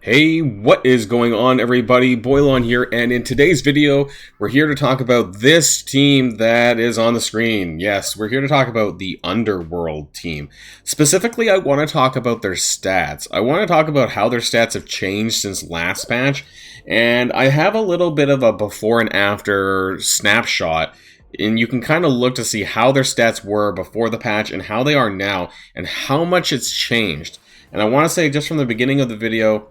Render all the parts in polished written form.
Hey, what is going on, everybody? Boilon here, and in today's video, we're here to talk about this team that is on the screen. Yes, we're here to talk about the Underworld team. Specifically, I want to talk about their stats. I want to talk about how their stats have changed since last patch, and I have a little bit of a before and after snapshot, and you can kind of look to see how their stats were before the patch and how they are now, and how much it's changed. And I want to say just from the beginning of the video,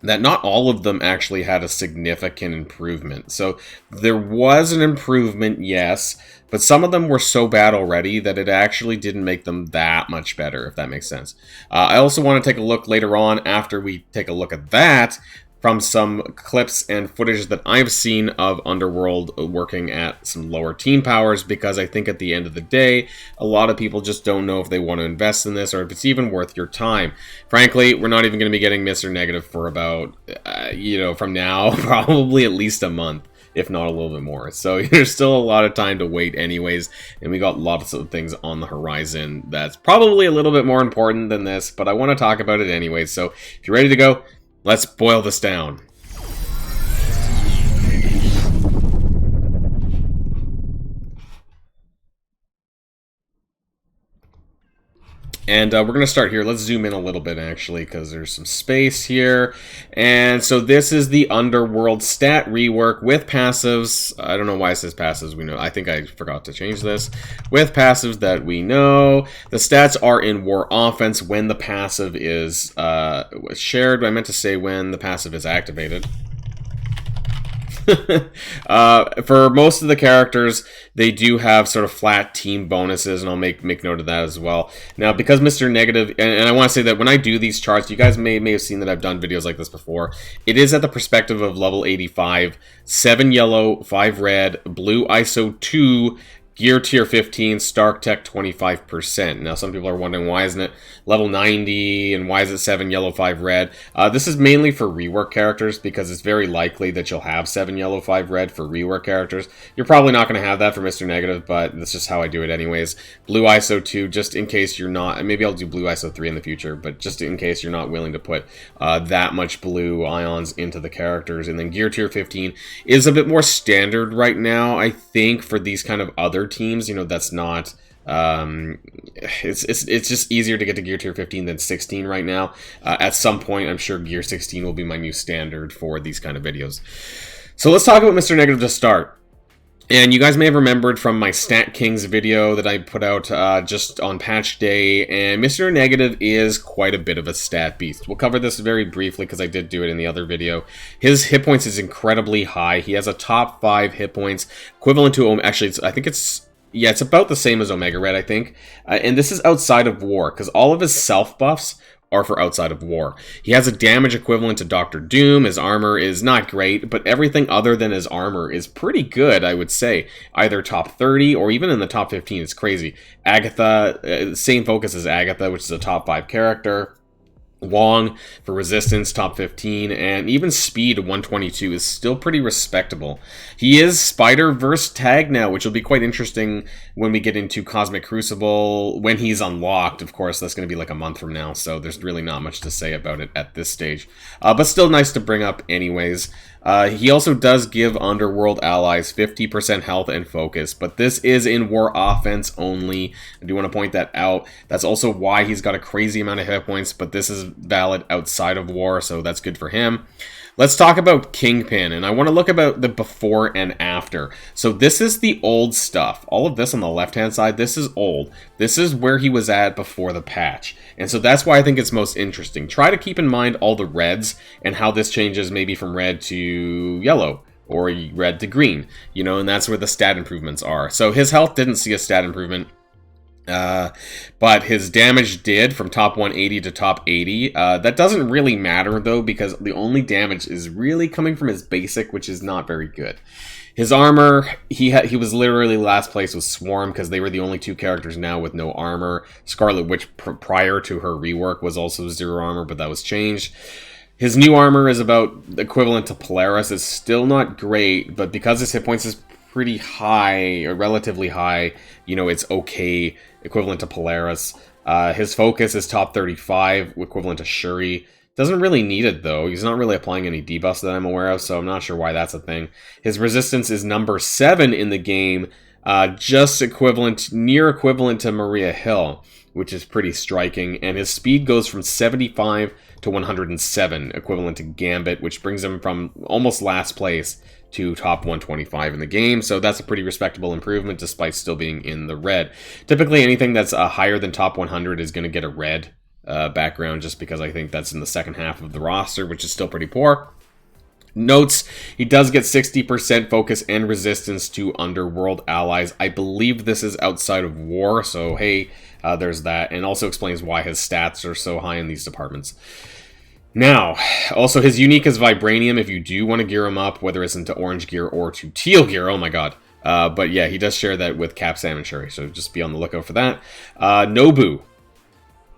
that not all of them actually had a significant improvement. So there was an improvement, yes, but some of them were so bad already that it actually didn't make them that much better, if that makes sense. I also want to take a look later on, after we take a look at that, from some clips and footage that I've seen of Underworld working at some lower team powers, because I think at the end of the day, a lot of people just don't know if they want to invest in this or if it's even worth your time. Frankly, we're not even going to be getting Mr. Negative for about, from now, probably at least a month, if not a little bit more. So there's still a lot of time to wait anyways, and we got lots of things on the horizon that's probably a little bit more important than this, but I want to talk about it anyways. So if you're ready to go, let's boil this down. And we're going to start here. Let's zoom in a little bit, actually, because there's some space here. And so this is the Underworld stat rework with passives. I don't know why it says passives. We know. I think I forgot to change this. With passives that we know. The stats are in War Offense when the passive is shared. I meant to say when the passive is activated. For most of the characters, they do have sort of flat team bonuses, and I'll make note of that as well. Now, because Mr. Negative, and I want to say that when I do these charts, you guys may have seen that I've done videos like this before. It is at the perspective of level 85, 7 yellow, 5 red, blue ISO 2, Gear Tier 15, Stark Tech 25%. Now, some people are wondering, why isn't it level 90, and why is it 7 yellow, 5 red? This is mainly for rework characters, because it's very likely that you'll have 7 yellow, 5 red for rework characters. You're probably not going to have that for Mr. Negative, but that's just how I do it anyways. Blue ISO 2, just in case you're not, maybe I'll do Blue ISO 3 in the future, but just in case you're not willing to put that much blue ions into the characters. And then Gear Tier 15 is a bit more standard right now, I think, for these kind of other teams. That's not it's just easier to get to Gear Tier 15 than 16 right now. At some point, I'm sure Gear 16 will be my new standard for these kind of videos. So let's talk about Mr. Negative to start. And you guys may have remembered from my Stat Kings video that I put out just on patch day, and Mr. Negative is quite a bit of a stat beast. We'll cover this very briefly because I did do it in the other video. His hit points is incredibly high. He has a top 5 hit points, equivalent to, actually, I think it's about the same as Omega Red, I think. And this is outside of war, because all of his self buffs are for outside of war. He has a damage equivalent to Dr. Doom. His armor is not great, but everything other than his armor is pretty good, I would say. Either top 30 or even in the top 15. It's crazy. Agatha, same focus as Agatha, which is a top 5 character. Wong for resistance, top 15, and even speed 122 is still pretty respectable. He is Spider-Verse tagged now, which will be quite interesting when we get into Cosmic Crucible, when he's unlocked. Of course, that's going to be like a month from now, so there's really not much to say about it at this stage. But still nice to bring up anyways. He also does give Underworld allies 50% health and focus, but this is in War Offense only. I do want to point that out. That's also why he's got a crazy amount of hit points, but this is valid outside of war, so that's good for him. Let's talk about Kingpin, and I want to look about the before and after. So this is the old stuff. All of this on the left-hand side, this is old. This is where he was at before the patch. And so that's why I think it's most interesting. Try to keep in mind all the reds and how this changes maybe from red to yellow or red to green, and that's where the stat improvements are. So his health didn't see a stat improvement. But his damage did from top 180 to top 80. That doesn't really matter though, because the only damage is really coming from his basic, which is not very good. His armor, he was literally last place with Swarm, because they were the only 2 characters now with no armor. Scarlet Witch prior to her rework was also 0 armor, but that was changed. His new armor is about equivalent to Polaris. It's still not great, but because his hit points is pretty high, or relatively high, it's okay, equivalent to Polaris. His focus is top 35, equivalent to Shuri. Doesn't really need it, though. He's not really applying any debuffs that I'm aware of, so I'm not sure why that's a thing. His resistance is number 7 in the game, just near equivalent to Maria Hill, which is pretty striking. And his speed goes from 75 to 107, equivalent to Gambit, which brings him from almost last place to top 125 in the game. So that's a pretty respectable improvement, despite still being in the red. Typically, anything that's higher than top 100 is going to get a red background, just because I think that's in the second half of the roster, which is still pretty poor. Notes, he does get 60% focus and resistance to Underworld allies. I believe this is outside of war, so hey, there's that. And also explains why his stats are so high in these departments. Now, also his unique is Vibranium if you do want to gear him up, whether it's into orange gear or to teal gear. Oh my god. But yeah, he does share that with Cap Salmon Cherry, so just be on the lookout for that. Nobu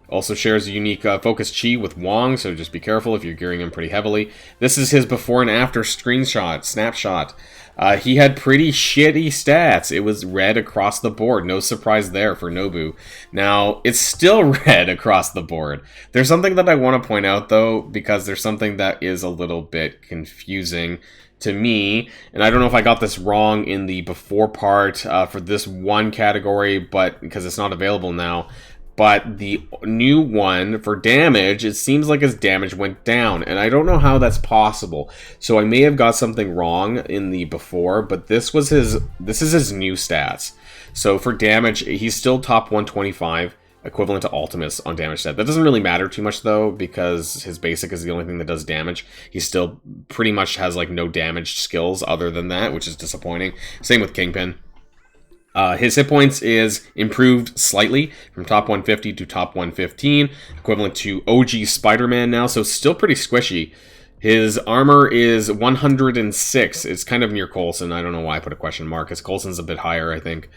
also shares a unique focus chi with Wong, so just be careful if you're gearing him pretty heavily. This is his before and after snapshot. He had pretty shitty stats. It was red across the board. No surprise there for Nobu. Now, it's still red across the board. There's something that I want to point out, though, because there's something that is a little bit confusing to me, and I don't know if I got this wrong in the before part for this one category, but because it's not available now. But the new one for damage, it seems like his damage went down. And I don't know how that's possible. So I may have got something wrong in the before, but this is his new stats. So for damage, he's still top 125, equivalent to Ultimus on damage stat. That doesn't really matter too much, though, because his basic is the only thing that does damage. He still pretty much has like no damage skills other than that, which is disappointing. Same with Kingpin. His hit points is improved slightly from top 150 to top 115, equivalent to OG Spider-Man now, so still pretty squishy. His armor is 106. It's kind of near Coulson. I don't know why I put a question mark, because Coulson's a bit higher, I think.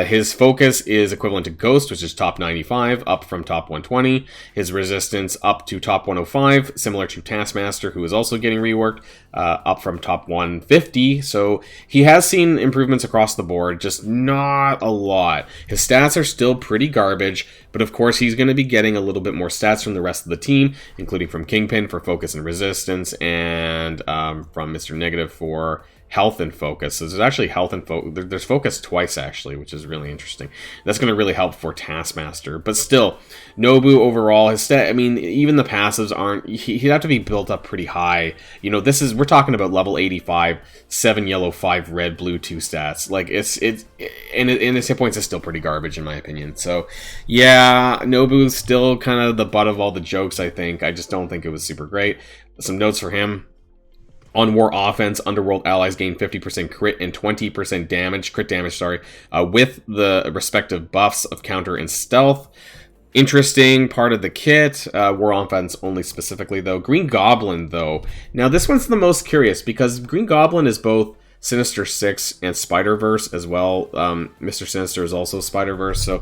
His focus is equivalent to Ghost, which is top 95, up from top 120. His resistance up to top 105, similar to Taskmaster, who is also getting reworked, up from top 150. So he has seen improvements across the board, just not a lot. His stats are still pretty garbage, but of course he's going to be getting a little bit more stats from the rest of the team, including from Kingpin for focus and resistance, and from Mr. Negative for health and focus. So there's actually health and focus. There's focus twice, actually, which is really interesting. That's going to really help for Taskmaster. But still, Nobu overall, his stat, I mean, even the passives aren't, he'd have to be built up pretty high. You know, we're talking about level 85, 7 yellow, 5 red, blue, 2 stats. Like, and his hit points is still pretty garbage, in my opinion. So, yeah, Nobu's still kind of the butt of all the jokes, I think. I just don't think it was super great. Some notes for him. On War Offense, Underworld allies gain 50% crit and 20% damage, with the respective buffs of counter and stealth. Interesting part of the kit. War Offense only specifically, though. Green Goblin, though. Now, this one's the most curious, because Green Goblin is both Sinister Six and Spider-Verse as well. Mr. Sinister is also Spider-Verse, so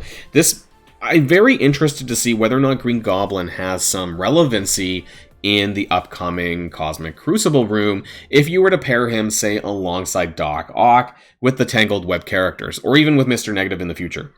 I'm very interested to see whether or not Green Goblin has some relevancy in the upcoming Cosmic Crucible room, if you were to pair him, say, alongside Doc Ock with the Tangled Web characters, or even with Mr. Negative in the future.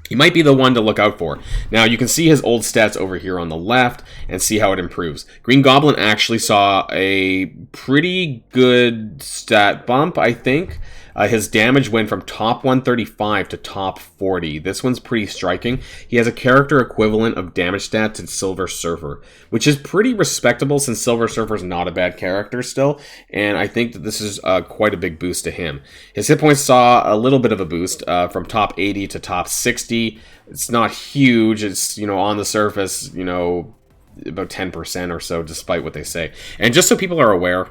He might be the one to look out for. Now, you can see his old stats over here on the left and see how it improves. Green Goblin actually saw a pretty good stat bump, I think. His damage went from top 135 to top 40. This one's pretty striking. He has a character equivalent of damage stat to Silver Surfer, which is pretty respectable since Silver Surfer is not a bad character still, and I think that this is quite a big boost to him. His hit points saw a little bit of a boost from top 80 to top 60. It's not huge. It's, on the surface, about 10% or so, despite what they say. And just so people are aware,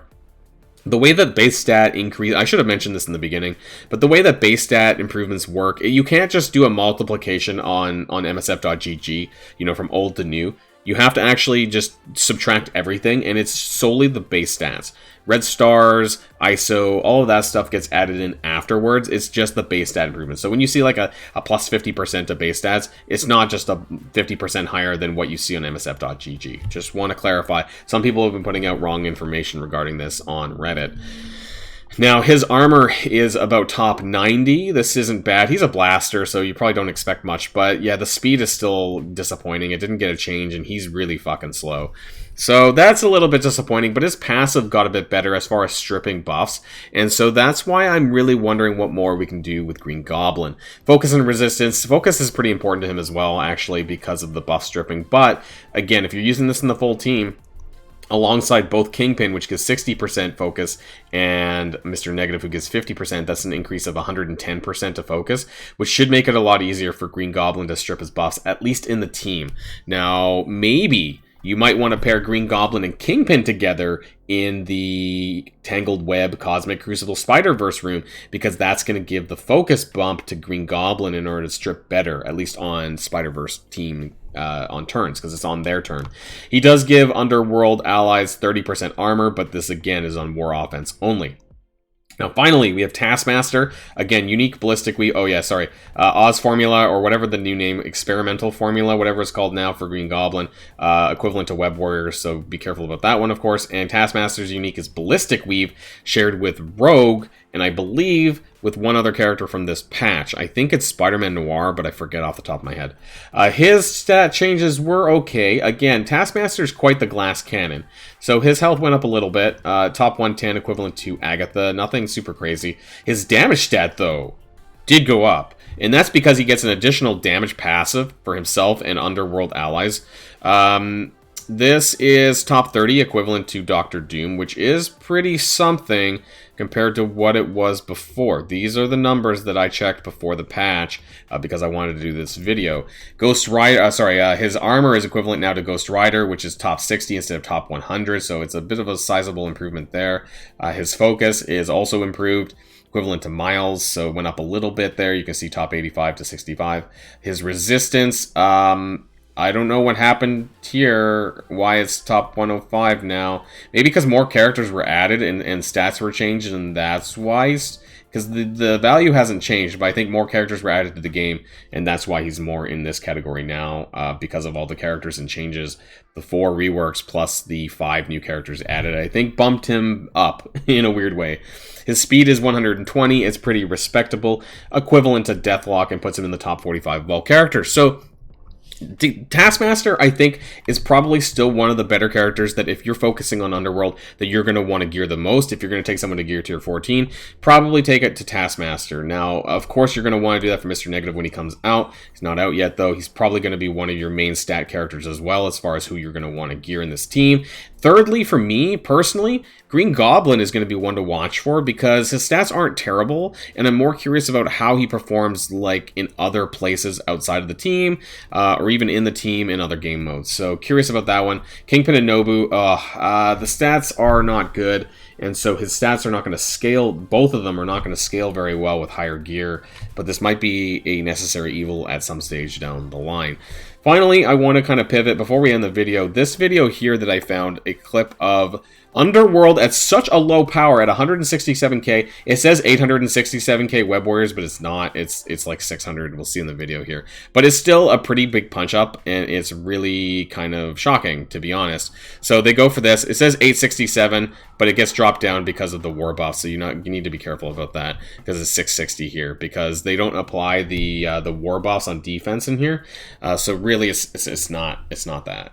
the way that base stat increase, I should have mentioned this in the beginning, but the way that base stat improvements work, you can't just do a multiplication on msf.gg, from old to new. You have to actually just subtract everything, and it's solely the base stats. Red stars, ISO, all of that stuff gets added in afterwards. It's just the base stat improvement. So when you see like a plus 50% of base stats, it's not just a 50% higher than what you see on msf.gg. Just want to clarify. Some people have been putting out wrong information regarding this on Reddit. Now, his armor is about top 90. This isn't bad. He's a blaster, so you probably don't expect much. But yeah, the speed is still disappointing. It didn't get a change, and he's really fucking slow. So that's a little bit disappointing, but his passive got a bit better as far as stripping buffs. And so that's why I'm really wondering what more we can do with Green Goblin. Focus and resistance. Focus is pretty important to him as well, actually, because of the buff stripping. But again, if you're using this in the full team, alongside both Kingpin, which gives 60% focus, and Mr. Negative, who gives 50%, that's an increase of 110% to focus, which should make it a lot easier for Green Goblin to strip his buffs, at least in the team. Now, maybe you might want to pair Green Goblin and Kingpin together in the Tangled Web Cosmic Crucible Spider-Verse room, because that's going to give the focus bump to Green Goblin in order to strip better, at least on Spider-Verse team on turns, because it's on their turn. He does give Underworld allies 30% armor, but this again is on war offense only. Now, finally, we have Taskmaster. Again, unique ballistic weave. Oh, yeah, sorry. Oz formula, or whatever the new name, experimental formula, whatever it's called now for Green Goblin, equivalent to Web Warriors, so be careful about that one, of course. And Taskmaster's unique is ballistic weave, shared with Rogue, and I believe with one other character from this patch. I think it's Spider-Man Noir, but I forget off the top of my head. His stat changes were okay. Again, Taskmaster's quite the glass cannon. So his health went up a little bit. Top 110 equivalent to Agatha. Nothing super crazy. His damage stat, though, did go up. And that's because he gets an additional damage passive for himself and Underworld allies. This is top 30 equivalent to Doctor Doom, which is pretty something compared to what it was before. These are the numbers that I checked before the patch because I wanted to do this video. Ghost Rider, his armor is equivalent now to Ghost Rider, which is top 60 instead of top 100, so it's a bit of a sizable improvement there. His focus is also improved, equivalent to Miles, so it went up a little bit there. You can see top 85 to 65. His resistance, I don't know what happened here, why it's top 105 now. Maybe because more characters were added and stats were changed, and that's why because the value hasn't changed, but I think more characters were added to the game, and that's why he's more in this category now, because of all the characters and changes. The 4 reworks plus the 5 new characters added, I think, bumped him up in a weird way. His speed is 120, it's pretty respectable, equivalent to Deathlock, and puts him in the top 45 of all characters. So Taskmaster, I think, is probably still one of the better characters that if you're focusing on Underworld, that you're going to want to gear the most. If you're going to take someone to gear tier 14, probably take it to Taskmaster. Now, of course, you're going to want to do that for Mr. Negative when he comes out. He's not out yet, though. He's probably going to be one of your main stat characters as well, as far as who you're going to want to gear in this team. Thirdly, for me, personally, Green Goblin is going to be one to watch for because his stats aren't terrible, and I'm more curious about how he performs like in other places outside of the team, or even in the team in other game modes. So curious about that one. Kingpin and Nobu, the stats are not good, and so his stats are not going to scale. Both of them are not going to scale very well with higher gear, but this might be a necessary evil at some stage down the line. Finally, I want to kind of pivot before we end the video. This video here that I found, a clip of Underworld at such a low power at 167k. It says 867k Web Warriors, but it's not. It's like 600. We'll see in the video here. But it's still a pretty big punch up, and it's really kind of shocking, to be honest. So they go for this. It says 867, but it gets dropped down because of the war buff. So you need to be careful about that because it's 660 here because they don't apply the war buffs on defense in here. So really, it's not that.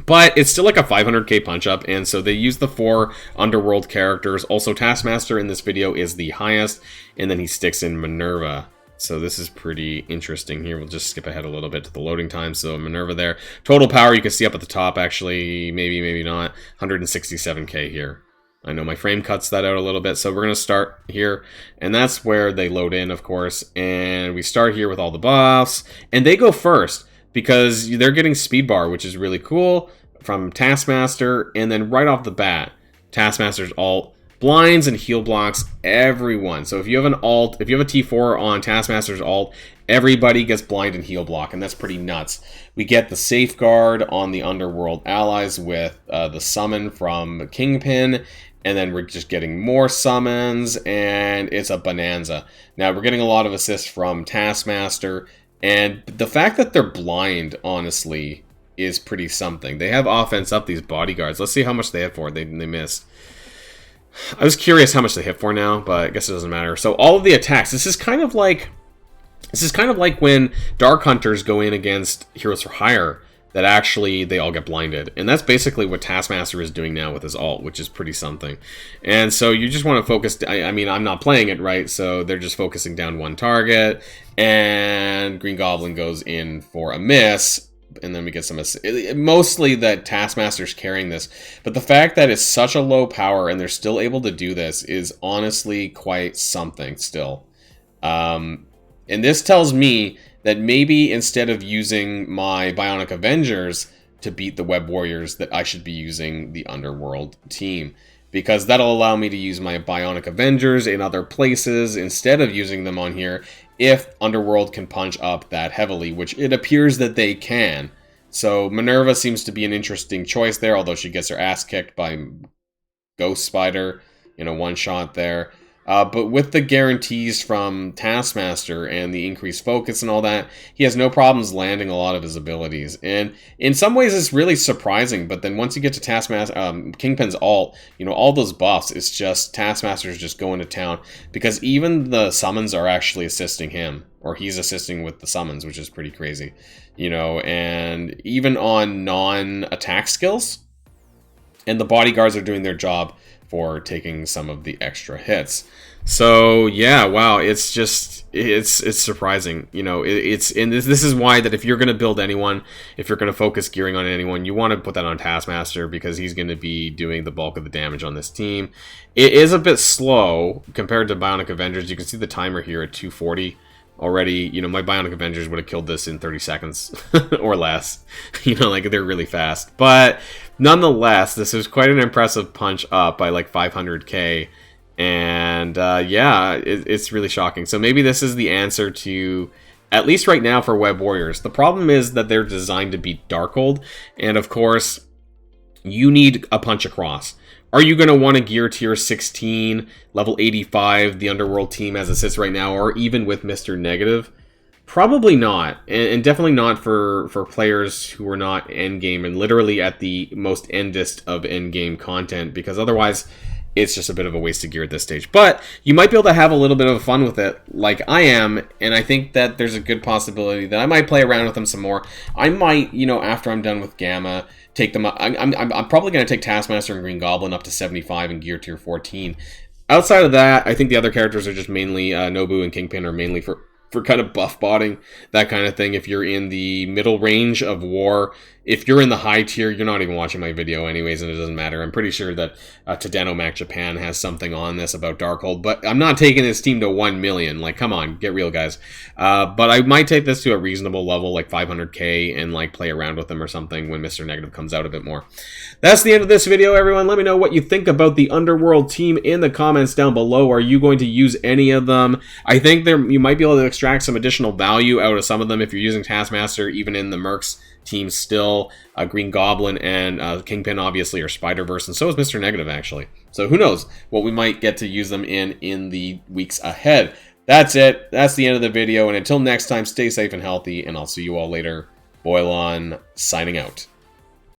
But it's still like a 500k punch up, and so they use the 4 Underworld characters. Also, Taskmaster in this video is the highest, and then he sticks in Minerva. So this is pretty interesting here. We'll just skip ahead a little bit to the loading time. So Minerva there. Total power, you can see up at the top, actually, maybe not, 167k here. I know my frame cuts that out a little bit, so we're going to start here, and that's where they load in, of course, and we start here with all the buffs, and they go first, because they're getting speed bar, which is really cool, from Taskmaster, and then right off the bat, Taskmaster's ult blinds and heal blocks everyone. So if you have an ult, if you have a T4 on Taskmaster's ult, everybody gets blind and heal block, and that's pretty nuts. We get the safeguard on the Underworld allies with the summon from Kingpin, and then we're just getting more summons, and it's a bonanza. Now, we're getting a lot of assists from Taskmaster, and the fact that they're blind, honestly, is pretty something. They have offense up, these bodyguards. Let's see how much they have for it. They missed. I was curious how much they hit for now, but I guess it doesn't matter. So all of the attacks, this is kind of like when Dark Hunters go in against Heroes for Hire, that actually they all get blinded. And that's basically what Taskmaster is doing now with his ult, which is pretty something. And so you just want to focus, I mean, I'm not playing it, right? So they're just focusing down one target, and Green Goblin goes in for a miss, and then we get some, mostly that Taskmaster's carrying this. But the fact that it's such a low power and they're still able to do this is honestly quite something still. And this tells me that maybe instead of using my Bionic Avengers to beat the Web Warriors, that I should be using the Underworld team. Because that'll allow me to use my Bionic Avengers in other places instead of using them on here, if Underworld can punch up that heavily, which it appears that they can. So Minerva seems to be an interesting choice there, although she gets her ass kicked by Ghost Spider in a one-shot there. But with the guarantees from Taskmaster and the increased focus and all that, he has no problems landing a lot of his abilities. And in some ways, it's really surprising. But then once you get to Taskmaster, Kingpin's ult, you know, all those buffs, it's just Taskmaster's just going to town. Because even the summons are actually assisting him. Or he's assisting with the summons, which is pretty crazy. You know, and even on non-attack skills, and the bodyguards are doing their job for taking some of the extra hits. So yeah, wow, it's just it's surprising, you know. And this is why that if you're going to build anyone, if you're going to focus gearing on anyone, you want to put that on Taskmaster, because he's going to be doing the bulk of the damage on this team. It is a bit slow compared to Bionic Avengers. You can see the timer here at 240 already. You know, my Bionic Avengers would have killed this in 30 seconds or less. You know, like, they're really fast. But nonetheless, this is quite an impressive punch up by like 500k. And yeah, it's really shocking. So maybe this is the answer to, at least right now, for Web Warriors. The problem is that they're designed to beat Darkhold. And of course, you need a punch across. Are you going to want to gear tier 16, level 85, the Underworld team as it sits right now, or even with Mr. Negative? Probably not, and definitely not for players who are not endgame and literally at the most endest of endgame content, because otherwise it's just a bit of a waste of gear at this stage. But you might be able to have a little bit of fun with it, like I am, and I think that there's a good possibility that I might play around with them some more. I might, you know, after I'm done with Gamma, take them up. I'm probably going to take Taskmaster and Green Goblin up to 75 and gear tier 14. Outside of that, I think the other characters are just mainly, Nobu and Kingpin are mainly for kind of buff botting, that kind of thing. If you're in the middle range of war, if you're in the high tier, you're not even watching my video anyways, and it doesn't matter. I'm pretty sure that Tadano Mac Japan has something on this about Darkhold, but I'm not taking this team to 1 million. Like, come on, get real, guys. But I might take this to a reasonable level, like 500k, and like play around with them or something when Mr. Negative comes out a bit more. That's the end of this video, everyone. Let me know what you think about the Underworld team in the comments down below. Are you going to use any of them? I think you might be able to extract some additional value out of some of them if you're using Taskmaster, even in the Mercs team still. Green Goblin and Kingpin obviously are Spider-Verse, and so is Mr. Negative, actually. So who knows what we might get to use them in the weeks ahead. That's it. That's the end of the video, and until next time, stay safe and healthy, and I'll see you all later. Boilon, signing out.